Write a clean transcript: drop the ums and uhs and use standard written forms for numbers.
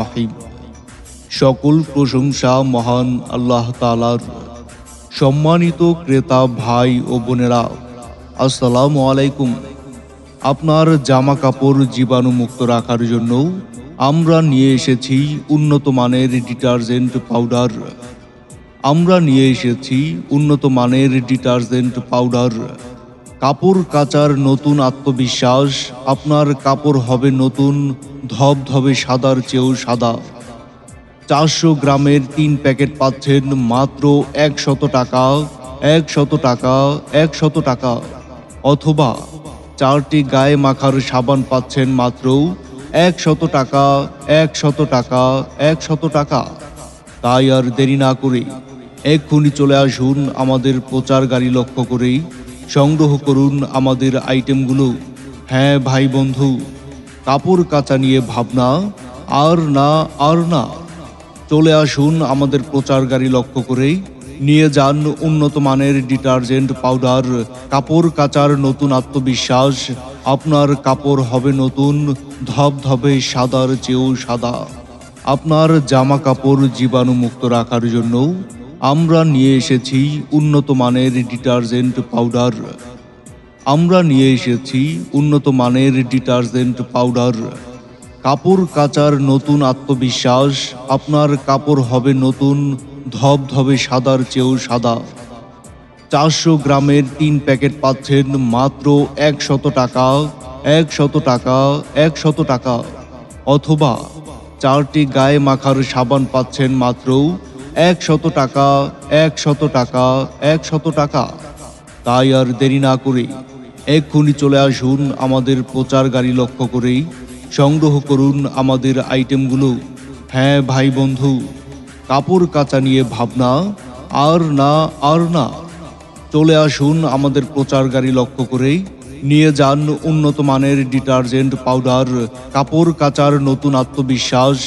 রহিম। সকল প্রশংসা মহান আল্লাহ তাআলার। সম্মানিত ক্রেতা ভাই ও বোনেরা, আসসালামু আলাইকুম। আপনার জামা কাপড় জীবাণুমুক্ত রাখার জন্য আমরা নিয়ে এসেছি উন্নত মানের ডিটারজেন্ট পাউডার। কাপড় কাচার নতুন আত্মবিশ্বাস। আপনার কাপড় হবে নতুন, ধবধবে সাদার চেয়েও সাদা। 400 গ্রামের 3 প্যাকেট পাচ্ছেন মাত্র 100 টাকা, 100 টাকা, 100 টাকা। অথবা 4টি গায়ে মাখার সাবান পাচ্ছেন মাত্র 100 টাকা, 100 টাকা, 100 টাকা। তাই আর দেরি না করে এক্ষুনি চলে আসুন আমাদের প্রচার গাড়ি লক্ষ্য করেই সংগ্রহ করুন আমাদের আইটেমগুলো। হ্যাঁ ভাই বন্ধু, কাপড় কাচা নিয়ে ভাবনা আর না। চলে আসুন আমাদের প্রচার গাড়ি লক্ষ্য করেই নিয়ে যান উন্নত মানের ডিটারজেন্ট পাউডার। কাপড় কাচার নতুন আত্মবিশ্বাস। আপনার কাপড় হবে নতুন, ধবধবে সাদার চেয়েও সাদা। আপনার জামা কাপড় জীবাণুমুক্ত রাখার জন্য আমরা নিয়ে এসেছি উন্নত মানের ডিটারজেন্ট পাউডার। কাপড় কাচার নতুন আত্মবিশ্বাস। আপনার কাপড় হবে নতুন, ধবধবে সাদার চেয়েও সাদা। 400 গ্রামের 3 প্যাকেট পাচ্ছেন মাত্র 100 টাকা, 100 টাকা, 100 টাকা। অথবা 4টি গায়ে মাখার সাবান পাচ্ছেন মাত্র 100 টাকা, 100 টাকা, 100 টাকা। তাই আর দেরি না করে এক্ষুনি চলে আসুন আমাদের প্রচার গাড়ি লক্ষ্য করেই সংগ্রহ করুন আমাদের আইটেমগুলো। হ্যাঁ ভাই বন্ধু, কাপড় কাচা নিয়ে ভাবনা আর না। চলে আসুন আমাদের প্রচার গাড়ি লক্ষ্য করেই নিয়ে যান উন্নত মানের ডিটারজেন্ট পাউডার। কাপড় কাচার নতুন আত্মবিশ্বাস।